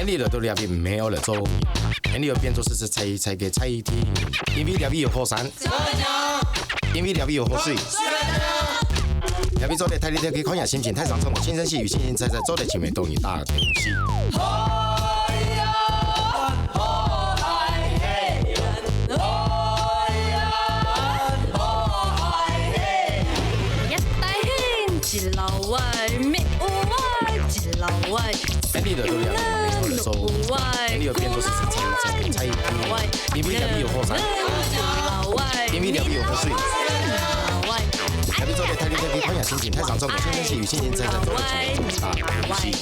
安利了都两边没有了做，安利了变做是猜给猜题，因为两边有河山，因为两边有河水。两边做的太厉害，可以看下心情太上冲，轻声细语，轻轻猜猜，做的前面都你大东西。一老外，没有外，一老外。安利的都两边没有了做，安利了变做是猜题，因为两边有河山，因为两边有河水。两边做的太厉害，可以看下心情太上冲，轻声细语，轻轻猜猜，做的前面都你大东西。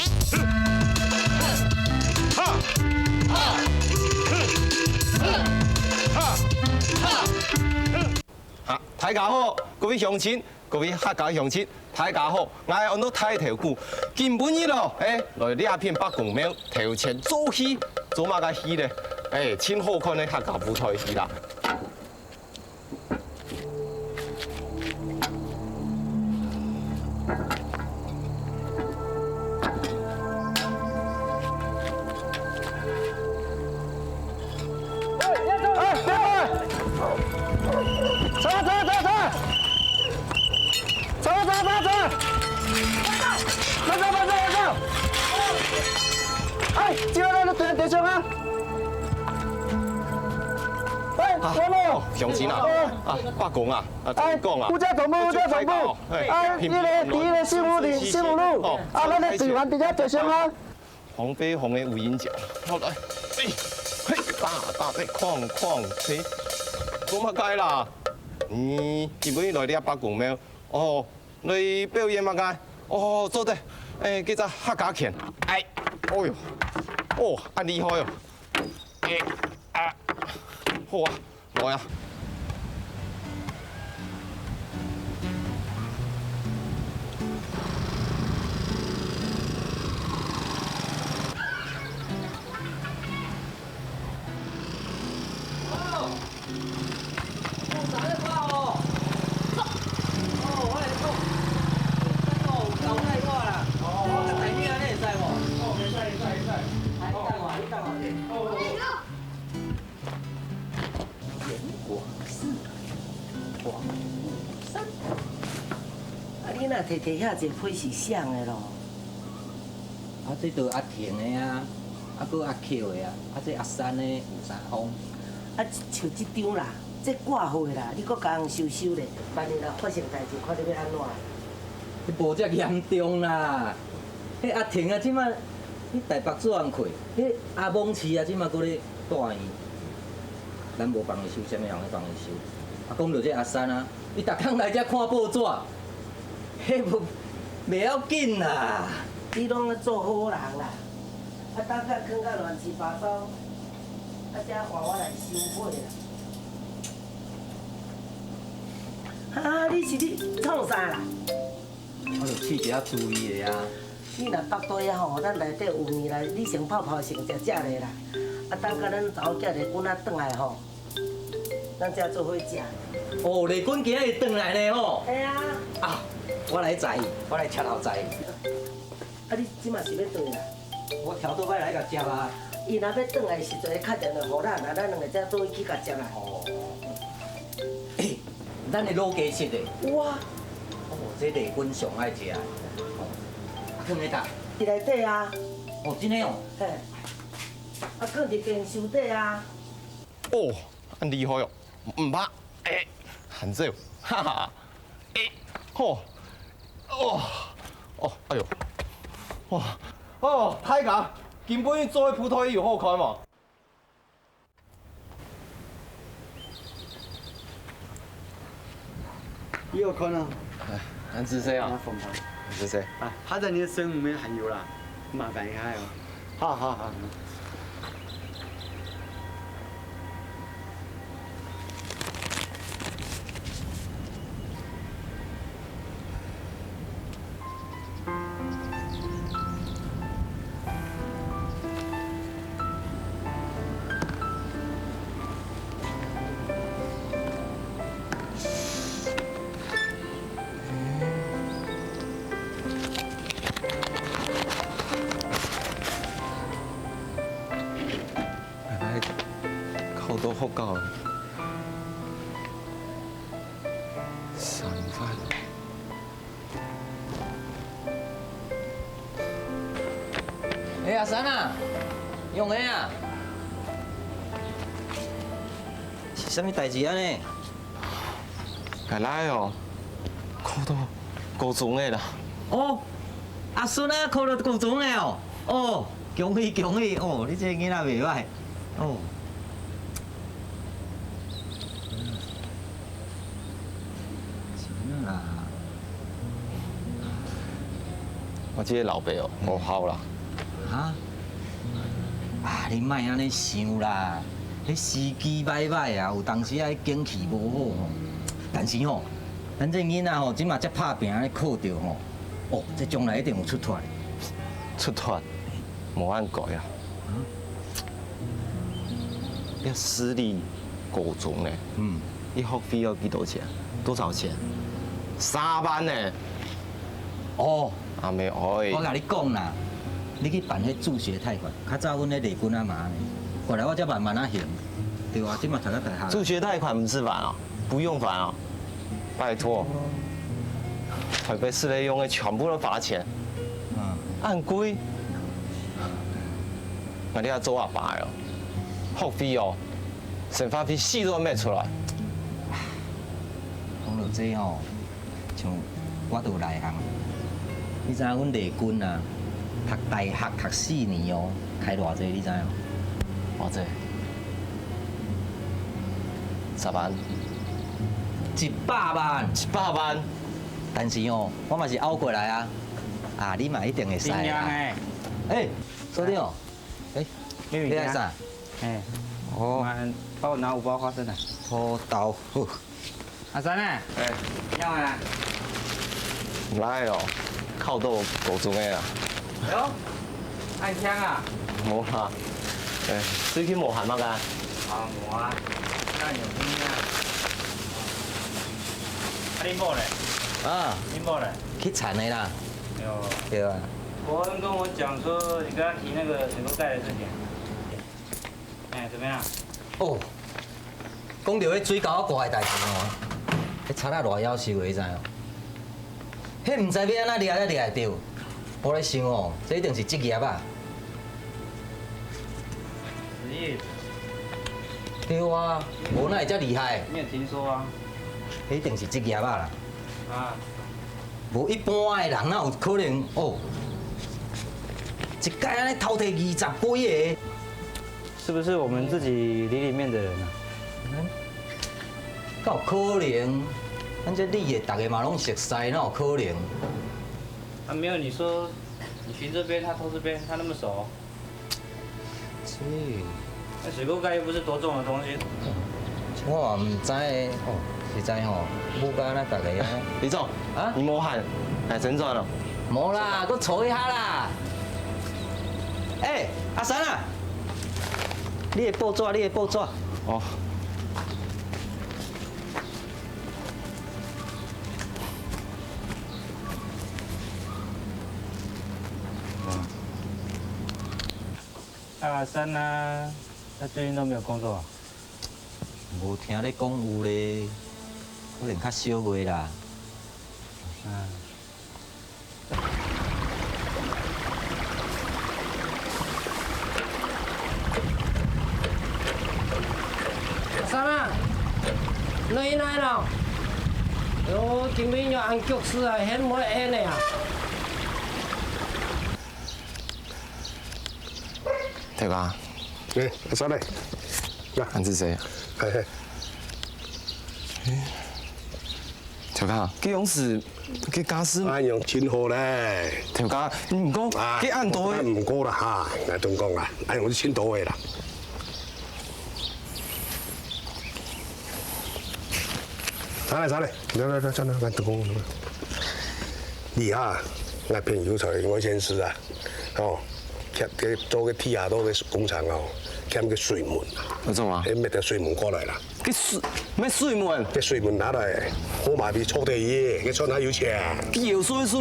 大家好，各位乡亲，各位客家乡亲，大家好，我係安到太頭股，今本日咯，來呢一片北公廟頭前做戲，做乜嘅戲咧？真好看嘅客家舞台戲啦。乡亲啊，北公啊，講啊，副家總部，副家總部，呢個第一個新福路，咱哋隊員直接直上啊。黃飛鴻嘅烏煙腳，好來，打，哐，做乜解啦？基本來呢北公廟，你表演乜解？做得，叫做客家拳，呦，很厲害喲，好啊，來啊！你若摕遐一批是啥的咯？这都阿婷的啊，搁阿 Q 的啊，这阿三的有三方。像这张啦，这挂好的啦，你搁甲人收咧，万一若发生代志，看你要安怎？你无遮严重啦，迄阿婷啊，即摆你台北做人亏，迄阿蒙市啊，即摆搁咧大院，咱无帮伊收，啥物人去帮伊收？讲到这阿三啊，伊逐工来遮看报纸，迄袂要紧啦。你拢咧做好人啦，等下囥甲乱七八糟，才换我来收尾啦。你是你创啥啦？我就试一下注意的啊。你若北队吼，咱内底有面来，你先泡先食咧啦。等下咱查某囝个囡仔转来吼，咱才做伙食。丽君今日转来呢吼。系啊。我来载伊，我来车头载伊。你即马是要转啦？我调倒摆来甲接啊。伊若要转来时阵，敲电话互咱，咱两个才做伙去甲接啦。咱的老鸡翅的。哇！这丽君上爱食。放咧搭？伫内底啊。真诶哦。嘿。放伫电收底啊。很厲害哦，唔怕，很少，哈哈，哎呦，哇，大家，根本做葡萄又好看嘛。你有看啊？很仔细啊，很仔细。他在你的身里面还有啦，麻烦一下哟。好。阿三啊，用的啊，是什么代志啊呢？来来哦，考到高中的啦。哦，阿孙啊，考到高中的哦，哦，恭喜恭喜哦，你这个囡仔袂歹哦。是啦，我这个老爸哦，无效啦。啊？啊，你莫安尼想啦，迄时机歹歹啊，有当时啊景气无好吼。但是吼，咱这囡仔吼，即马才拍拼咧考着吼，哦，这将来一定有出头的。出团，无按改啊。要私立高中呢，一学费要几多钱？多少钱？3万呢。哦，阿妹哎，我甲你讲啦，你去办迄助学贷款，较早阮迄丽君阿妈呢，后来我才慢慢啊还，对啊，即马读到大学。助学贷款不是还啊？不用还啊？拜托，台北市内用的全部都罚钱，按规。那你要做阿爸哦，学费哦，生活费死都没出来。讲到这吼，像我都有内行，你知影阮丽君啊，读大学读4年哦，开偌济你知影？偌济？10万？100万。100万。但是哦，我嘛是熬过来啊，啊，你嘛一定会使啦。哎，所长，哎，你来啥？哎，哦，帮我拿5包花生的。土豆腐。阿三呢？哎，要啊。来哦，靠到高中的啦。哎呦，按枪啊！无啦，哎，最近无喊乜噶？啊，无啊，那有听啊。啊，你某嘞？啊，你某嘞？去产的啦。有。对啊。伯恩跟我讲说，你跟他提那个水沟盖的事情。哎，怎么样？哦，讲到迄水沟挂的代志哦，迄贼仔偌夭寿的，你知哦？迄唔知要安怎掠才掠得到。我咧想哦，这一定是职业啊。职业？对啊，无哪会遮厉害？你有听说啊？迄一定是职业啊啦。啊。无一般的人哪有可能哦？一届安尼偷摕20几个。是不是我们自己里面的人啊？哪有可能？咱这里的大家嘛拢熟悉，哪有可能？啊，没有你说，你寻这边，他偷这边，他那么熟。那水沟盖又不是多重的东西。我嘛唔知哦，实在吼，母甲咱大家啊。李总啊，你无喊，来整转了。无啦，搁坐一下啦。阿三啊，你的报纸，你的报纸。哦。阿三呢？他最近都没有工作啊？无听你讲有咧，可能较少月啦。三啊，你来了？哟，今天要按脚趾啊，很冇按的啊。对吧？哎，阿三嘞，那俺是谁？嘿嘿，条卡，去勇士，去家私。按样真好咧。条卡，你唔讲，去按多的。唔过啦哈，来中讲啦，按样是真多的啦。啥嘞啥嘞，来，咱中讲。你哈，那朋友才我先生啊，哦。去做个铁下刀的工厂哦，欠个水门，我做啊？你买条水门过来啦。去水，咩水门？个水门拿来，好麻痹搓地嘢，你赚哪有钱？有所以说，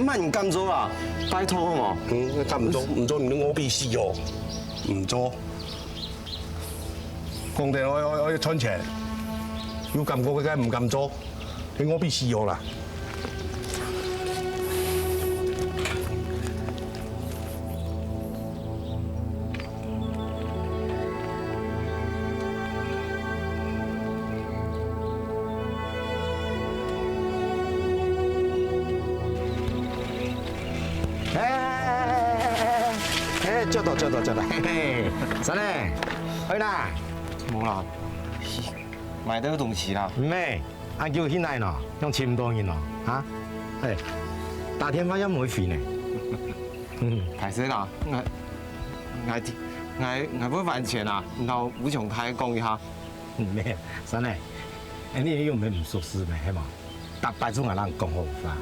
卖唔甘做啊，拜托好冇？咁唔做，唔做唔我必死哦，唔做。工地我要赚钱，要咁過嘅梗係唔咁做，你我必死我啦。接到，嘿嘿，三嘞，去哪？无啦，买得东西啦。唔咩，俺叫起来喏，用钱多人喏，哈？哎，打电话也唔会飞呢。歹势啦，我不还钱啊，然后吴琼台讲一下。唔咩，三嘞，你又唔唔熟识咩？系嘛？大白种啊，人讲好话，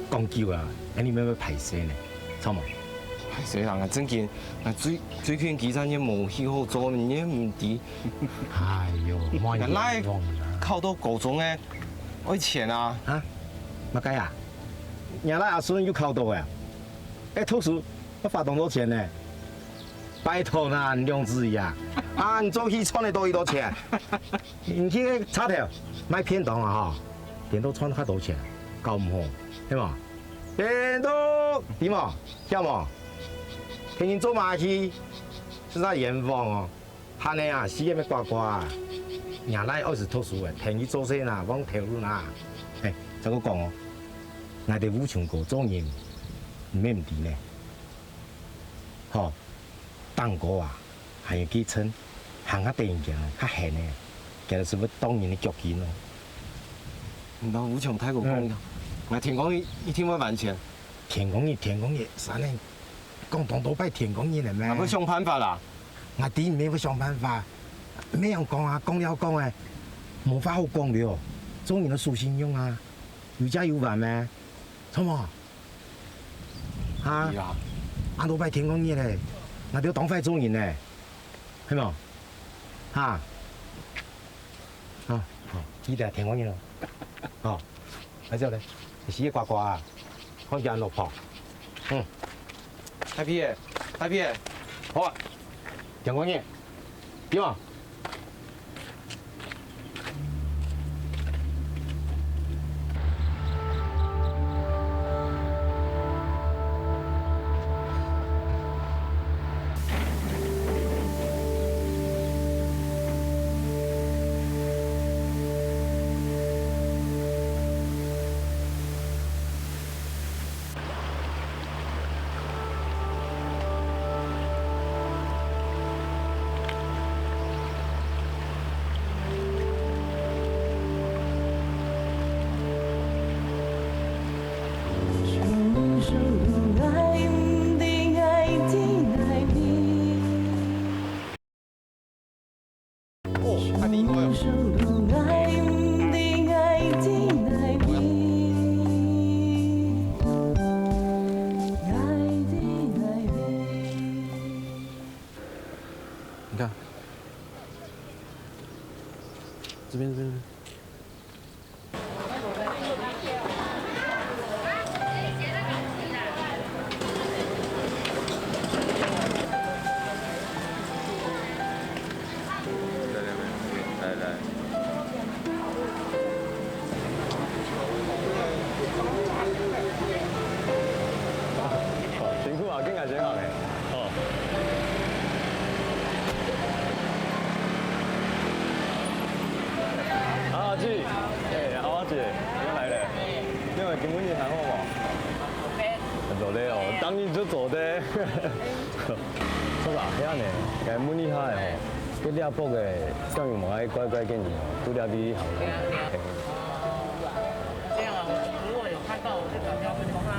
讲久啊，你咩要排泄呢？错冇？歹势人啊，真见最近几餐也冇去好做，也唔知。哎呦，原来考到高中诶，爱钱啊！啊，乜解啊？原来阿孙又考到呀？哎，读书要花多少钱呢？拜托啦，梁子怡啊！啊，你做戏穿得多钱？你去个叉头买片档啊哈，片都穿较多钱，够唔好？系嘛？片都点嘛？晓冇？天天做马戏，是那严防哦。汉尼啊，死个咩呱呱啊！原来我是读书的，天天做些啦，往头路啦。哎，再我讲哦，我哋武强国做人唔咩唔掂呢？吼，当哥啊，还要几称，行下电影镜较闲呢，其实是要当人的脚筋咯。然后吴琼台我讲，我听讲一天要还钱，田公爷，啥呢？讲当多摆田公爷嚟咩？我要想办法啦。我點咩要想辦法？咩樣講啊？講了講誒，冇法好講了。做人嘅素信用啊，有家有還咩？錯冇？啊？俺老闆聽講嘢咧，我哋要當快做人咧，係冇？嚇？好，記得聽講嘢咯。哦，喺之後咧，洗一刮刮啊，看見落泡。太皮嘅，好啊。聽講嘢，點啊？你看，这边。辛苦啊，更加健康嘞。哦。阿姐，阿姐，你来了，你话根本就还好无？做的哦，当然就做的。错啦，遐呢，该问你下的吼，这俩卜的教育嘛爱乖乖跟你哦，除了你好。这样啊，如果有看到我就转交分工啊。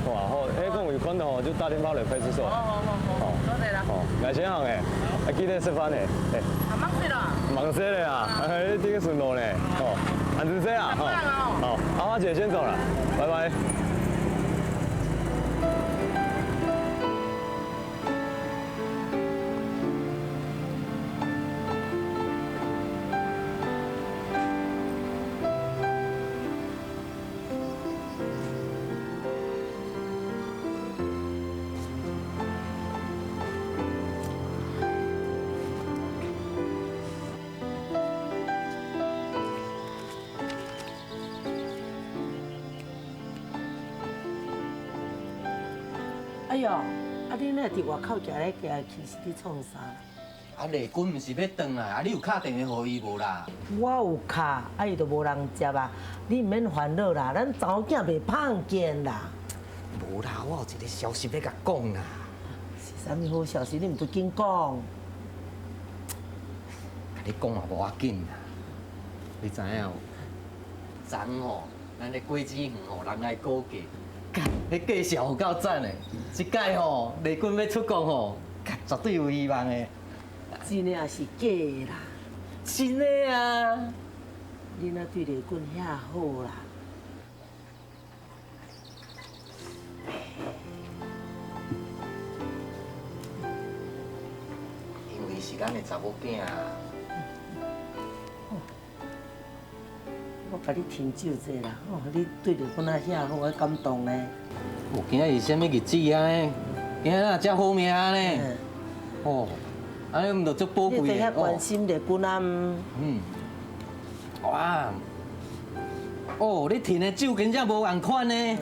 哇好，讲有看到就打电话来派出所。好，多谢啦。来先行诶，还记得吃饭呢。忙死了。忙死了啊，你这个顺路呢。安全车啊。好，阿花姐先走了，拜拜。哎呦，你那伫外口行来行去是伫创啥？丽君毋是要转来，你有敲电话予伊无啦？我有敲，伊就无人接啊。你毋免烦恼啦，咱查某囝袂胖见啦。无啦，我有一个消息要甲讲啦。是啥物好消息？你唔着紧讲。甲你讲也无要紧啦。你知影哦？昨吼，咱咧果子园吼，人来估价，干，迄介绍有够赞的。即届吼，丽君要出国吼，干，绝对有希望的。真的也是假的啦？真的啊！你若对丽君遐好啦。因为是咱的查某囝啊。我甲你听酒者啦，哦，你对丽君啊遐好，我感动呢。有今仔是啥物日子啊？今仔哪遮好名呢？哦，安尼毋着足宝贵你的伫遐关心丽君啊？哇！哦，你摕的酒真正无共款呢。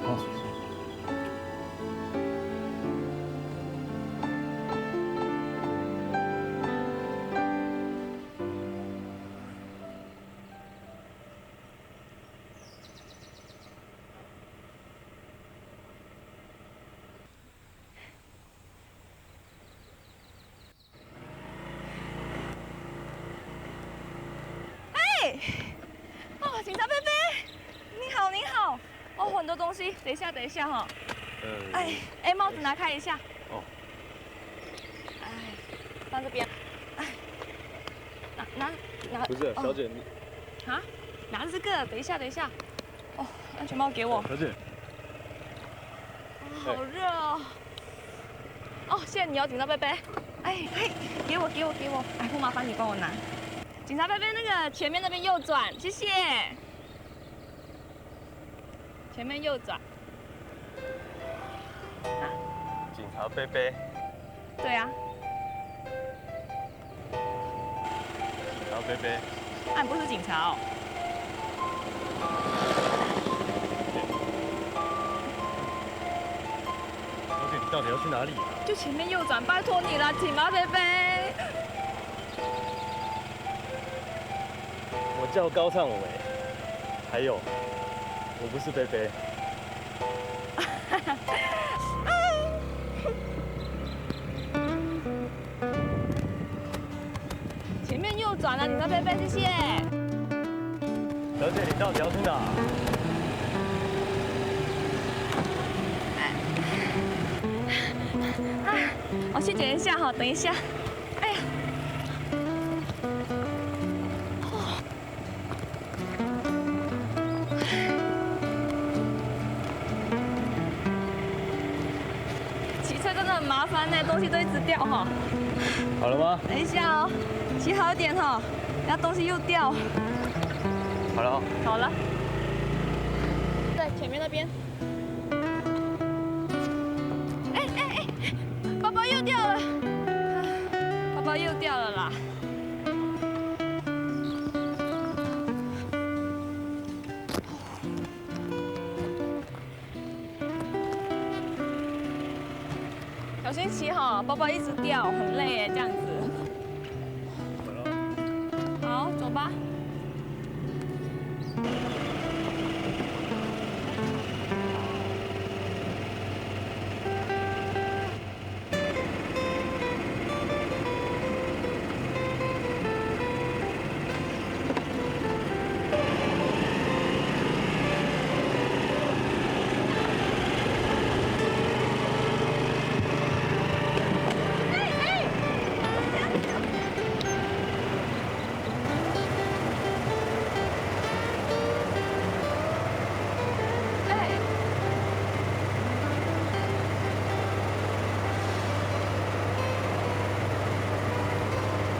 哦。哦，警察贝贝，你好，你好。哦，很多东西，等一下，等一下哈。哎，帽子拿开一下。哦。哎，放这边。哎，拿。不是，小姐你。啊？拿着这个，等一下，等一下。哦，安全帽给我。小姐。好热哦。哦，谢谢你哦，警察贝贝。哎，给我。哎，不麻烦你帮我拿。警察贝贝，那个前面那边右转，谢谢。前面右转。啊？警察贝贝。对啊。警察贝贝。啊，你不是警察哦。小姐，你到底要去哪里啊？就前面右转，拜托你了，警察贝贝。我叫高尚伟，还有，我不是贝贝。前面右转了，警察贝贝，谢谢。小姐，你到底要去哪？我去检一下哈，等一下。哎呀。骑车真的很麻烦呢，东西都一直掉哈。好了吗？等一下哦，骑好一点哈，然后东西又掉。好了。好了。对，前面那边。包包又掉了，包包又掉了啦。小心骑哈，包包一直掉，很累耶，这样子。好，走吧。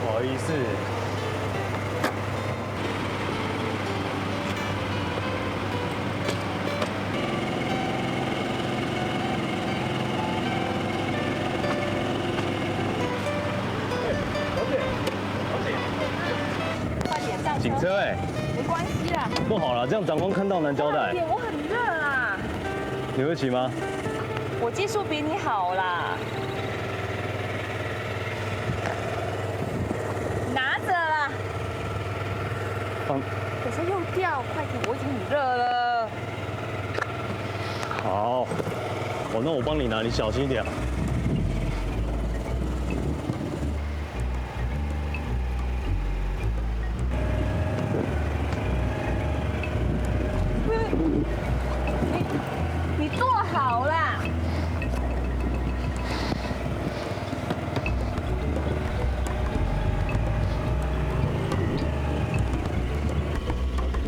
不好意思。快点上车。警车哎。没关系啦。不好了，这样长官看到难交代。我很热啦。你会骑吗？我技术比你好啦。拿着啦。可是又掉，快点，我已经很热了。好，那我帮你拿，你小心一点。你坐好啦。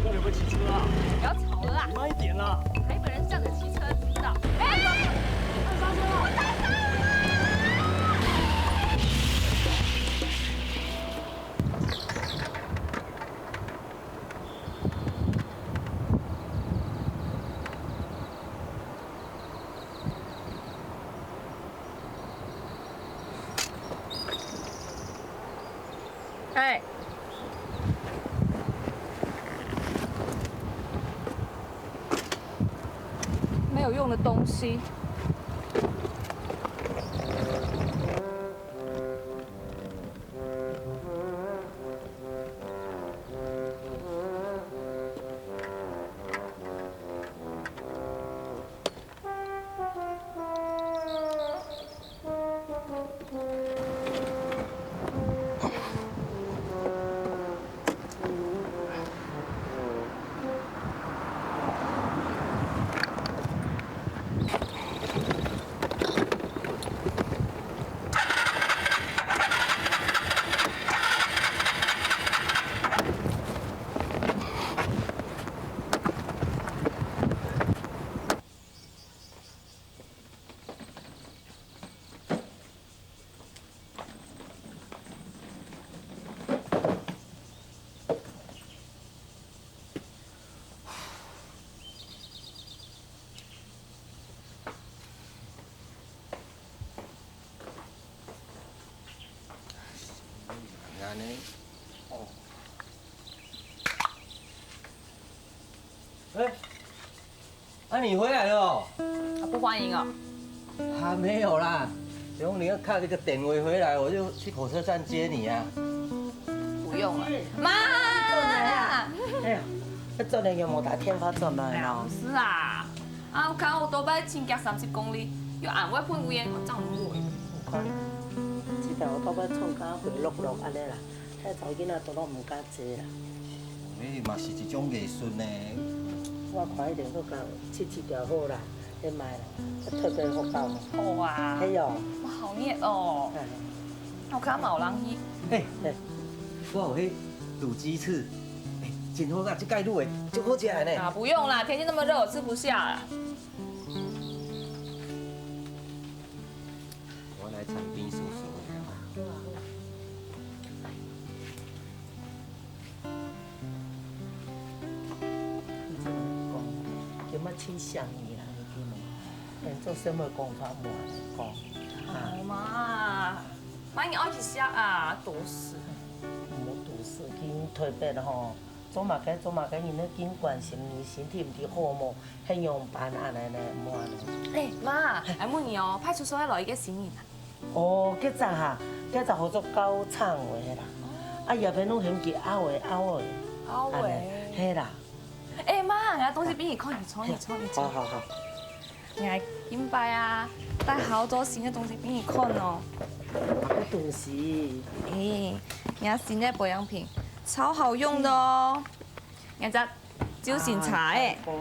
你会不会骑车啊？不要吵了啦，慢一点啦。台北人是这样子骑车，知不知道？哎，按刹车了！哎，没有用的东西。安尼，哦。哎，你回来了哦？不欢迎哦。还没有啦，然后你要看这个电话回来，我就去火车站接你啊。不用了，妈。哎呀，你昨天有冇打电话转来咯？不是啊，我看我多摆前脚30公里，又按我喷烟，我真唔会。有看，这条我多摆创甲回落落安尼啦，遐查囡仔都拢唔敢坐啦。你嘛是一种艺术呢。我看一定搁甲切条好啦，你买啦，特别好搞。好啊。嘿哟。哇，好热哦。我看冇人去。嘿，我有迄卤鸡翅，真好啊，这盖卤的，真好食的呢。啊，不用啦，天气那么热，我吃不下啦。我来田边数数的。今仔请相宜啦，你记无？连做什么工法无讲。好嘛，买你爱去食啊，多事。唔好赌死，紧特别吼，做嘛该，因咧紧关心你身体唔伫好无？迄样办安尼咧，唔安尼。哎妈，来问你哦，派出所要来一个新人啊。哦，今早哈，今早合作搞唱话啦，啊叶边拢嫌弃阿伟。阿伟。嘿啦。哎妈，人家东西俾你看，你穿。好。人家金拜啊，带好多新的东西俾你看哦。我东西。哎，人家新的保养品，超好用的哦。人家酒醒茶哎。哦，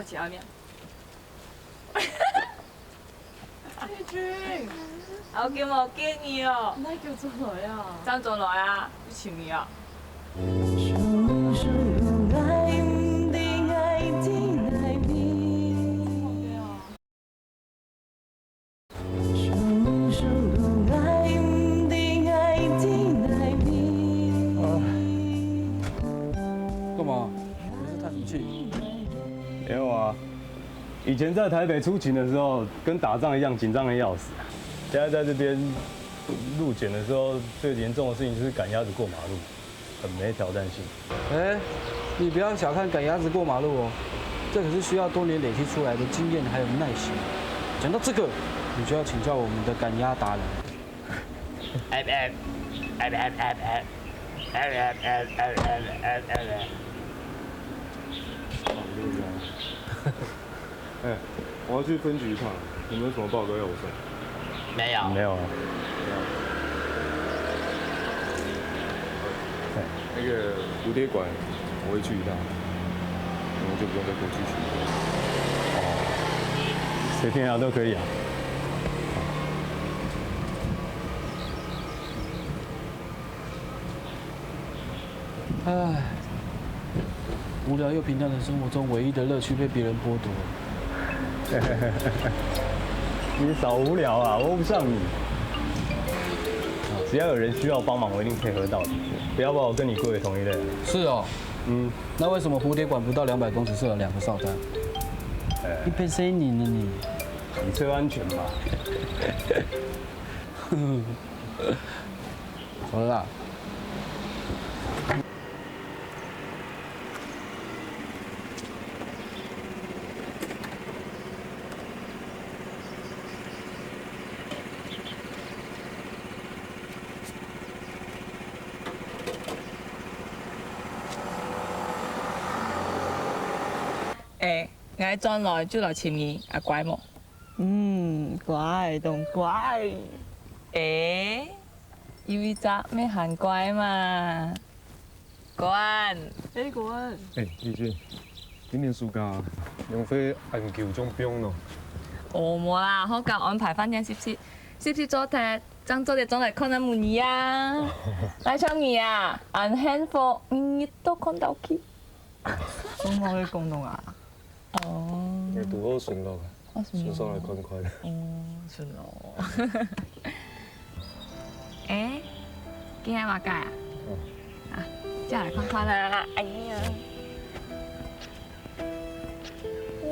前面。志君，我叫冇見你哦。咩叫做來啊？爭咗來啊？以前你啊。干嘛？没事叹什么气？没有啊，以前在台北出勤的时候，跟打仗一样紧张的要死。现在在这边路检的时候，最严重的事情就是赶鸭子过马路，很没挑战性。哎，你不要小看赶鸭子过马路哦，这可是需要多年累积出来的经验还有耐心。讲到这个，你就要请教我们的赶鸭达人。哎，我要去分局一趟，有没有什么报告要我送？没有。没有啊。那个蝴蝶馆我会去一趟，你们就不用再过去巡逻。哦，随便啊，都可以啊。唉，无聊又平淡的生活中，唯一的乐趣被别人剥夺。你少无聊啊，我不上你。只要有人需要帮忙，我一定配合到底。不要把我跟你归为同一类。是哦。嗯。那为什么蝴蝶馆不到200公尺设了2个哨站？一杯谁你呢你？以车安全嘛。好了啦。我轉來就來簽你，啊乖冇？乖當乖。有一隻咩很乖嘛？乖。乖。李俊，今年暑假用飛銀橋中標咯。冇啦，好夠安排翻天攝咗踢，爭咗隻鐘嚟看下滿意啊！來唱兒啊，按幸福日都看到佢。咁我嘅功能啊？哦。你讀好順路嘅，順手嚟看看。順路。今天話解啊？再來看看啦！哎呀，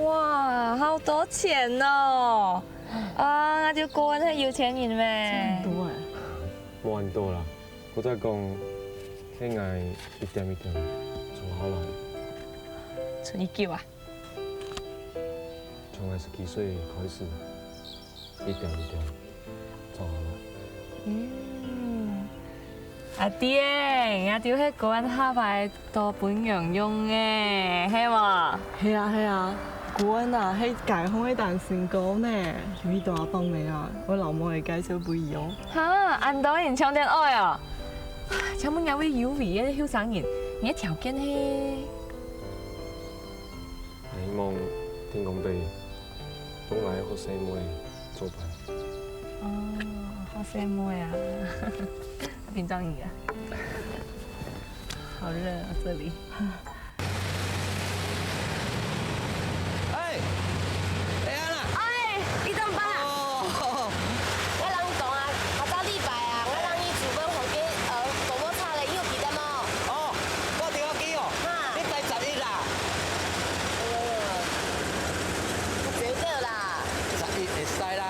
哇，好多錢哦！我就個人係有錢人咩？多啊！冇人多啦，我再講，起藝一點一點做好啦。存一嚿啊？從20歲開始，一點一點做好啦。阿爹，我條迄個人下擺多本樣用嘅，係喎。係啊，個人啊，喺解放喺彈成功呢，遇到阿幫你啊，我老母係介紹不一樣。按到人搶電愛啊！請問有位有味嘅後生人，你條件係？希望天公地，總係好細妹做伴。好細妹啊！緊張你啊！好熱啊，這裡。你怎麼辦啊？我人講啊，下晝禮拜啊，我人去廚房旁邊廣播叉嚟要記得冇？我電話機哦，你第11啦。少少啦。11會使啦，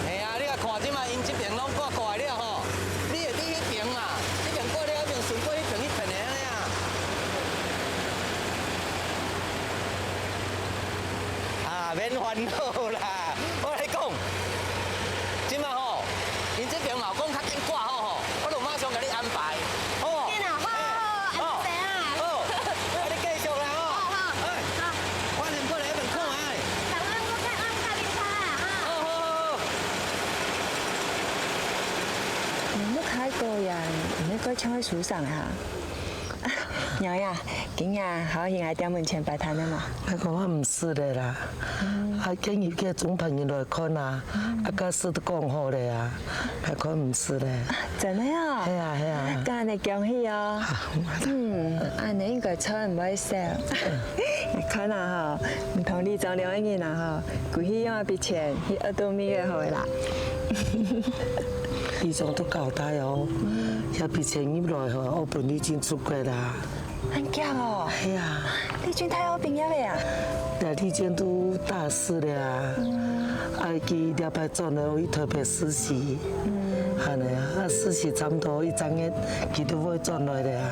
係啊，你個看即嘛，因這邊攏掛過來了吼，你會喺迄邊嘛，這邊過了那邊順過迄邊的呀。免煩惱啦，我來講，即嘛吼，因這邊嘛講較緊掛好吼，我就馬上給你安排。好。天啊，好，安排啊。好，你繼續啦吼。好。我連過來一邊看下。等我看安排你看啊。好。木開個人唔應該搶喺樹上嚇。娘呀，今日好興喺店門前擺攤的嘛？我講我唔是的啦，建議叫總朋友來看啊，個事都講好的啊，我講唔是的。真的啊？係啊。咁你恭喜哦。你應該穿唔可以少。你看啊吼，唔同你種兩個人啊吼，佢去用筆錢去耳朵咪嘅好啦。你種都交代哦，有筆錢入來吼，我本已經出過啦。安强哦。系啊，丽君太好毕业了啊。但丽娟都大四了啊，佢了排转了去台北实习，安尼啊，实习差不多1个月，佢都会转来的啊。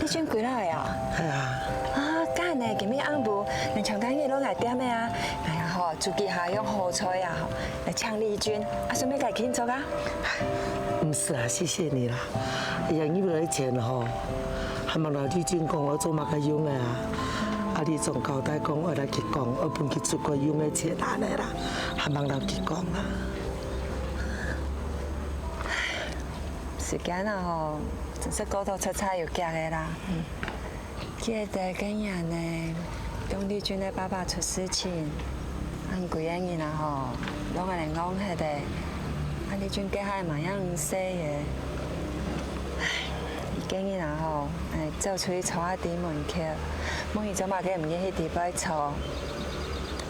丽君几来啊？系啊。啊，干呢？今日暗晡，连长干嘢拢来点的啊？哎呀吼，自己下用好彩啊吼，来抢丽君，啊，顺便来庆祝啊。唔是啊，谢谢你啦。人要来钱吼，还望老丽娟讲我做乜个用的啊？啊，你仲交代讲我来去讲，我本去出国用的钱安尼啦，还望老去讲啦。时间啊吼，真是高头出差又夹的啦。记得今日呢，中丽君的爸爸出事情，按几个人啊吼，拢个来讲迄个，啊丽君家下嘛样细个，唉，伊今日啊吼，哎走出去厝仔底门口，问伊做嘛个唔愿去伫摆厝，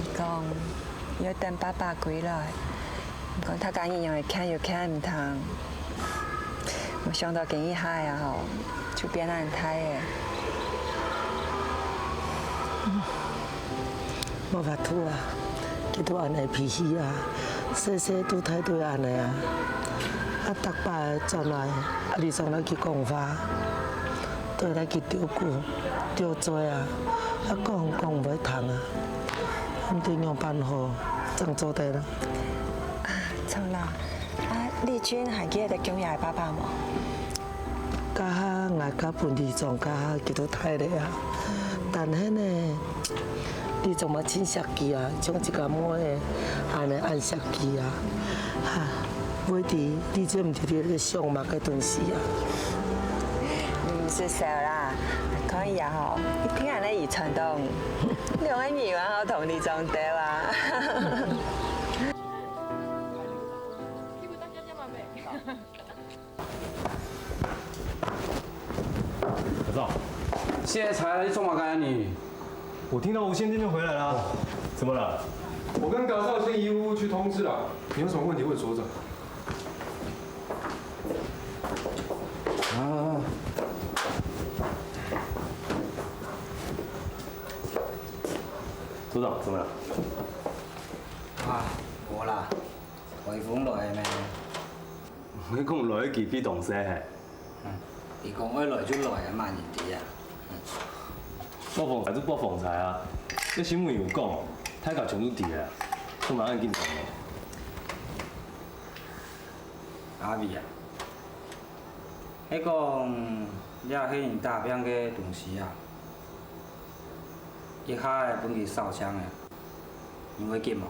伊讲要等爸爸归来，讲他讲伊样会看又看唔通。我想到今日下啊吼，就变难睇的。冇法度啊，佢都安尼脾气啊，细细都态度安尼啊，啊，逐摆转来，啊，你上来去讲话，对来去丢久丢多啊，啊，讲唔会通啊，唔对用办法，怎做得啦？啊，错啦，啊，丽君还记得姜爷的爸爸无？家下我家本地庄家下佢都睇咧啊，但係呢。你怎么亲设计啊？像一个模的，安尼按设计啊，哈，买伫你这唔是咧上嘛个东西啊？唔是少啦，可以啊吼，一听安尼遗传动，两个语言好同你装对啊。老赵，现在才来做嘛干你？我听到吴先这边回来了，怎么了？我跟高少先移屋去通知了，你有什么问题问所长。啊。所长，怎么了？啊，无啦，台风落的咩？你讲落去比动西嘿？伊讲要落就落啊，慢一点啊。报phòng財都報phòng財啊！你新聞有講，睇甲全都跌啊，都蠻按緊張嘅。阿美啊，迄講了迄件大片嘅東西啊，一下來本去燒槍嘅，你會見無？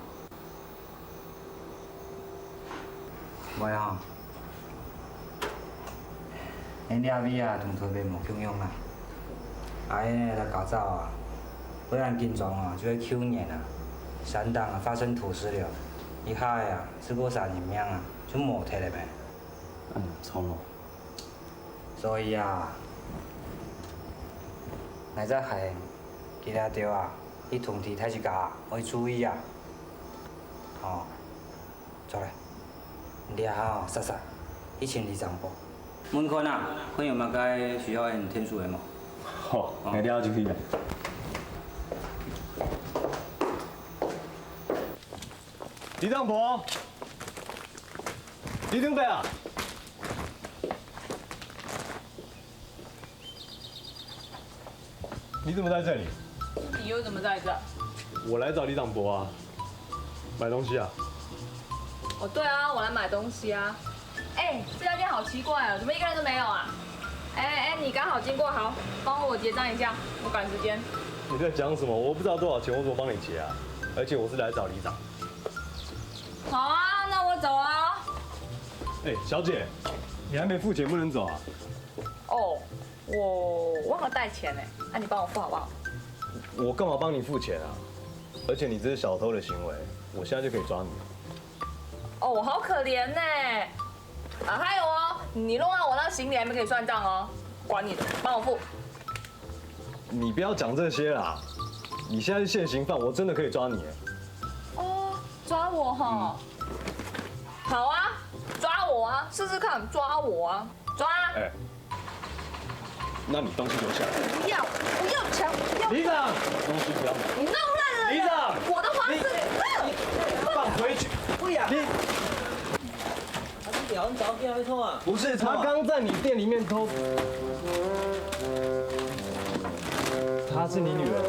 袂吼，恁了美啊，同特別無共用啦。哎，他搞造啊，不然紧张啊，就会去年啊，山档啊发生土石流，一下呀，只过3人命啊，就冇摕了呗。冲哦。所以啊，来在海，记得着啊，你通知太子家，要注意啊。哦，走来，你好，莎莎，1200步。问看啊，看有冇该需要人天数的冇？好，我了就去了。李丈伯，李登飞啊！你怎么在这里？你又怎么在这？我来找李长博啊，买东西啊。哦，对啊，我来买东西啊。哎，这家店好奇怪哦，怎么一个人都没有啊？哎，你刚好经过，好，帮我结账一下，我赶时间。你在讲什么？我不知道多少钱，我怎么帮你结啊？而且我是来找里长。好啊，那我走啊。哎，小姐，你还没付钱，不能走啊。哦，我忘了带钱呢，那你帮我付好不好？我干嘛帮你付钱啊？而且你这是小偷的行为，我现在就可以抓你。哦，我好可怜呢。啊，还有哦，你弄到我那行李还没给你算账哦，管你的，帮我付。你不要讲这些啦，你现在是现行犯，我真的可以抓你。哦，抓我哈？好啊，抓我啊，试试看，抓我啊，抓啊！哎，那你东西留下来。不要，不要抢，不要。里长，东西不要拿。你弄乱了。里长，我的房子。放回去。不要。你。你找给他偷啊？不是，他刚在你店里面偷。她是你女儿？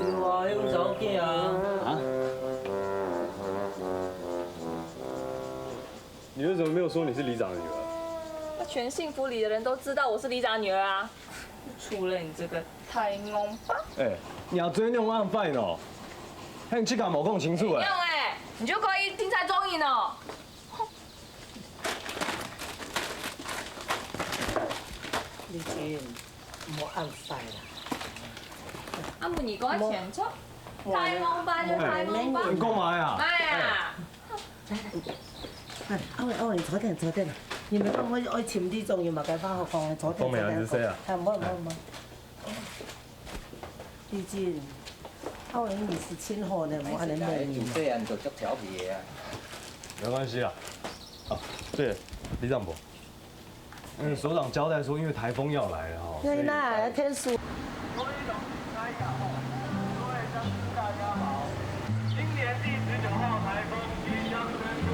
对啊，那个找给啊。啊？你为什么没有说你是里长的女儿？那全幸福里的人都知道我是里长女儿啊，除了你这个太懵吧。哎，你要追那种案犯哦，还你去搞某共情处哎。用哎，你就可以听才中意呢。李君，唔好暗晒啦。阿妹，你講前出，太懵吧就太懵吧。你幹嘛呀？哎呀！阿偉，坐定。你咪講我潛啲重要物嘅翻學放坐定。方美蘭是誰啊？係唔好。李君，阿偉你是親和的，唔好安尼罵你。这样就足调皮的啊。沒關係啊。啊，對，李長伯。首長交代說，因為颱風要來了哈。對啦，天數。今年第19號颱風即將登陸，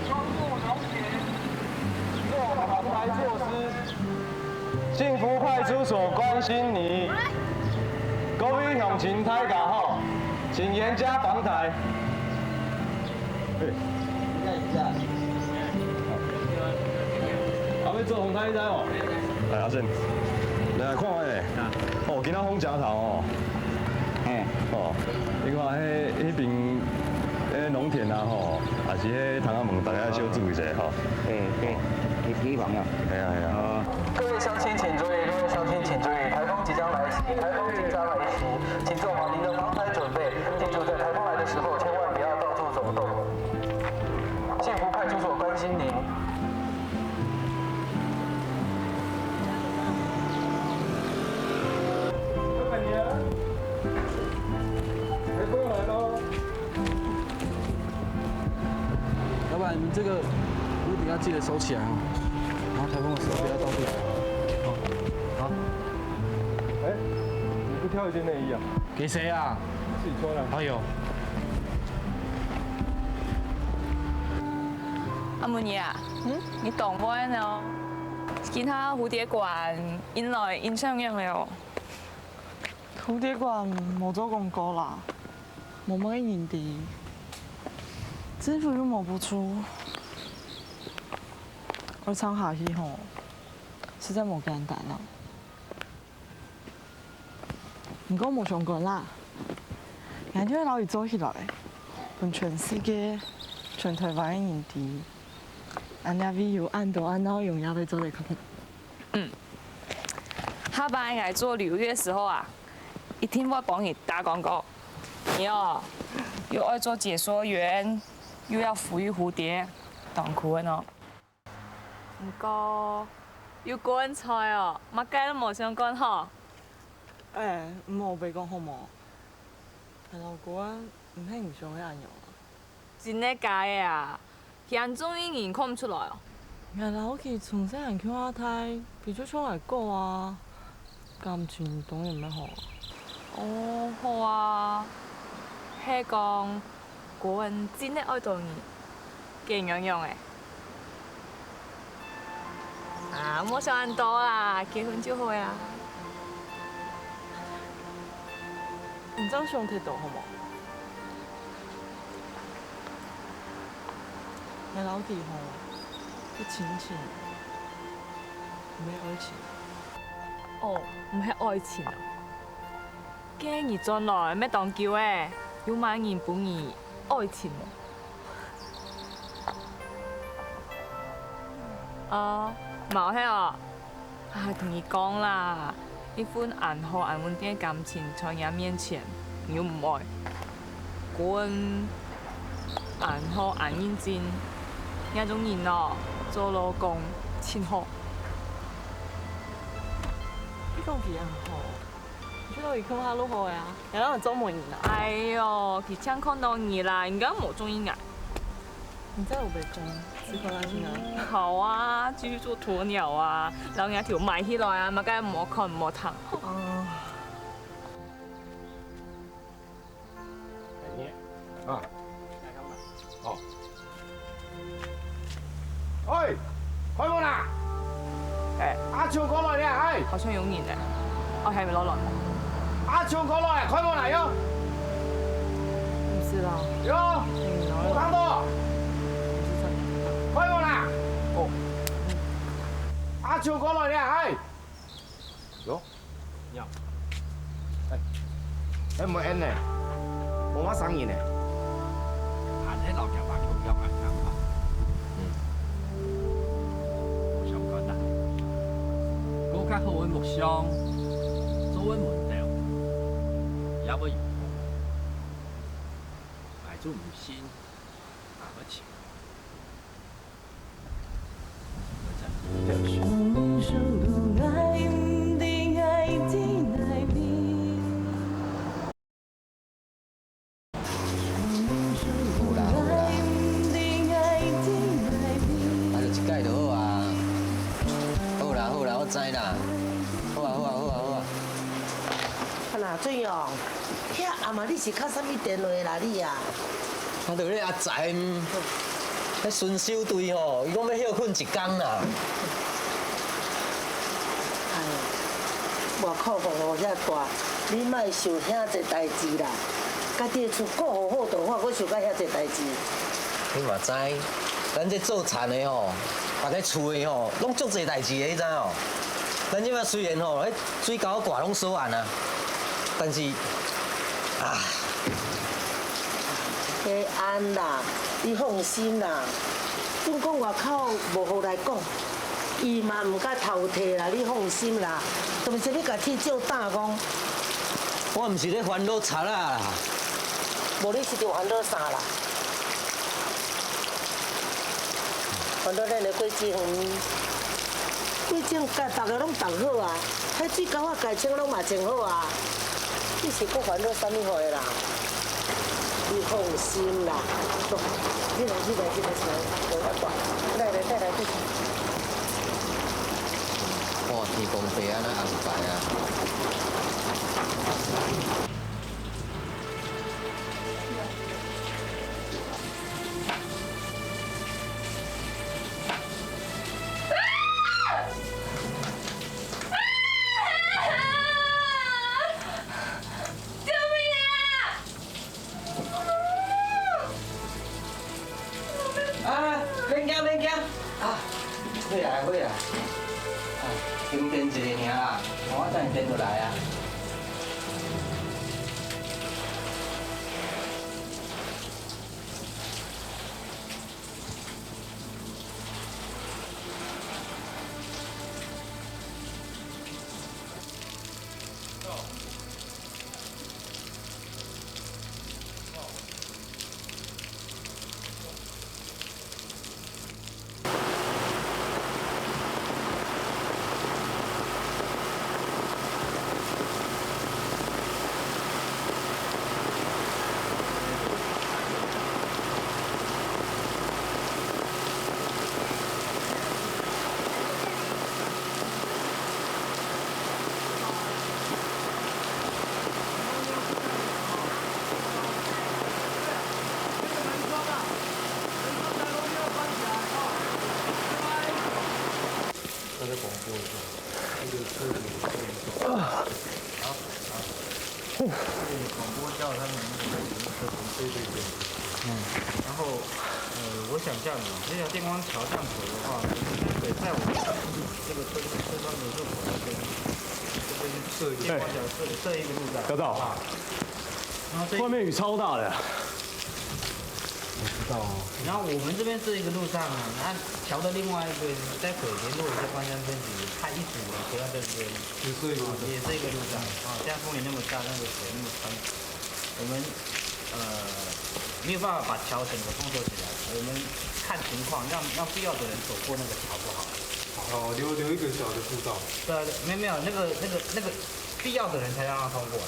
雙木農田做防台措施。幸福派出所關心你，各位鄉親大家好，請嚴加防台。要做紅太仔哦。來阿正，你來看下哦，今仔風真頭哦。哦，你看迄邊農田啊吼，也是迄窗仔門，大家小注意一下吼。你提防啊。係啊。各位鄉親請注意，颱風即將來襲，請做好您的防台準備。記住，在颱風來的時候，千萬不要到處走動。幸福派出所關心您。老板，你这个屋顶要记得收起来哦，然后台风的时候不要到处跑。好。哎，你不挑一件内衣啊？给谁啊？自己穿啊。哎呦。阿妹兒啊，你懂我呢？見他蝴蝶館引來印象樣了。蝴蝶館冇做廣告啦，冇乜人哋。政府又摸不出，我唱下去吼，實在冇簡單啦。唔過冇想過啦，眼睛老魚做起來，同全世界、全台灣嘅人哋，安那邊有按到按到用也嚟做嚟看。下班嚟做旅遊嘅時候啊，一定會幫你打廣告。你哦，又愛做解說員。又要撫育蝴蝶，當苦嘅咯。唔過要乾菜哦，乜雞都冇想乾嗬。誒，唔好俾講好冇。係老乾唔係唔想嘅人用啊。真係假嘅啊？人中醫研看唔出來哦。原來屋企從細人叫阿太，變咗出嚟過啊，感情當然咩好。哦，好啊，係講。國人真係愛到你，勁樣樣誒！啊，冇想咁多啦，結婚就好呀。唔爭上鐵道好冇？你老弟吼，啲親情，唔係愛情。哦，唔係愛情啊！驚而將來咩當叫誒？要買人本兒。愛情啊！冇係哦，同你講啦，一份安好安穩定嘅感情在人面前，你又唔愛，嗰份安好安認真，那種人哦，做老公真好。呢個幾好。知道佢傾下都好呀，有人周末人啊。哎呦，佢搶看到你啦，應該冇中意我。你在我北宫，吃过来去哪？好啊，继续做鸵鸟啊，然後有條埋起來啊，咪梗係唔好看唔好睇。哦。啊。哦。喂，開門啦！阿超過來咧，好像有人咧，我係咪攞來？阿超過來，開門來喲！唔知啦。喲，冇看到。開門啦！哦。阿超過來咧，喲。呀。哎，唔係呢？冇乜生意呢。行喺樓入白兔音啊！較好嘅木箱，做嘅門料，也不如買做唔先，買不起。水哦，遐阿妈你是靠啥物电话啦你啊？我着咧阿仔，迄孙小队吼，伊讲要休困一工啦。哎，外口风雨遐大，你莫想遐济代志啦。家己的厝顾好好就好，我想到遐济代志。你嘛知，咱这做田的吼，别个厝的吼，拢足济代志的，你知吼？咱即摆虽然吼，迄水沟挂拢锁安啊。但是，啊，嘿安啦，你放心啦。总讲外口无好来讲，伊嘛唔敢偷摕啦，你放心啦。特别是你家己照打讲，我唔是咧烦恼贼啦，无你是着烦恼啥啦？烦恼咱的过节家大家拢办好啊，迄水沟啊家清拢嘛清好啊。你是搁烦恼啥物货啦？你放心啦，走，进来，我来管，来，我天公伯安尼安排啊。会啊，停电一个尔啦，我等电就来啊。在广播一下，这个车子广播叫他们那个对。然后我想这样子，这条电光桥这样走的话，得在我们这个车窗的入口这边设一个电光桥，设一个路障。小赵，外面雨超大的。我知道哦。然后我们这边是一个路上啊，那桥的另外一边，待会联络一下关山分局，派一组人回到这边，也是一个路上啊。现在风也那么大，那个水那么宽，我们没有办法把桥整个封锁起来，我们看情况，让必要的人走过那个桥就好了。哦，留一个小的步道。对，没有，那个必要的人才让他通过。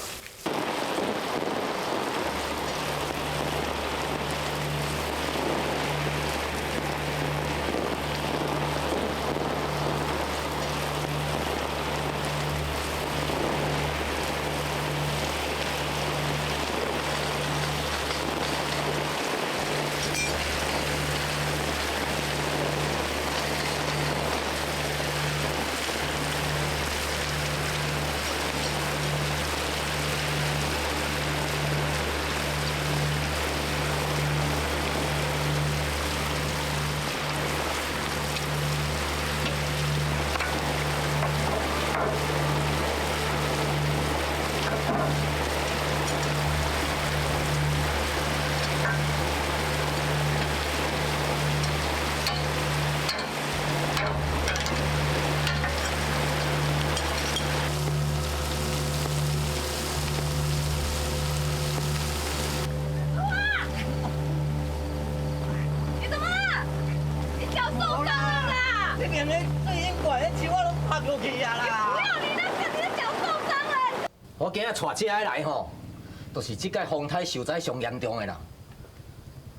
险的，最应怪的树我拢拍落去啊啦！不要你那个，你的脚受伤了。我今仔带这个来吼，就是即届风台受灾上严重的啦。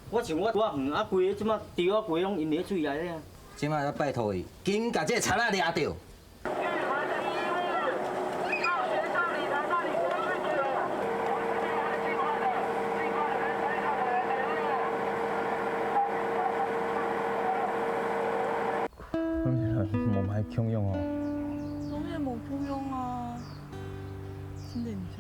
我想我远啊，规个即马钓啊，规拢淹咧水内咧。即摆要拜托伊，紧甲这个田仔抓着。冇买强用哦。当然冇不用啊，真的你想？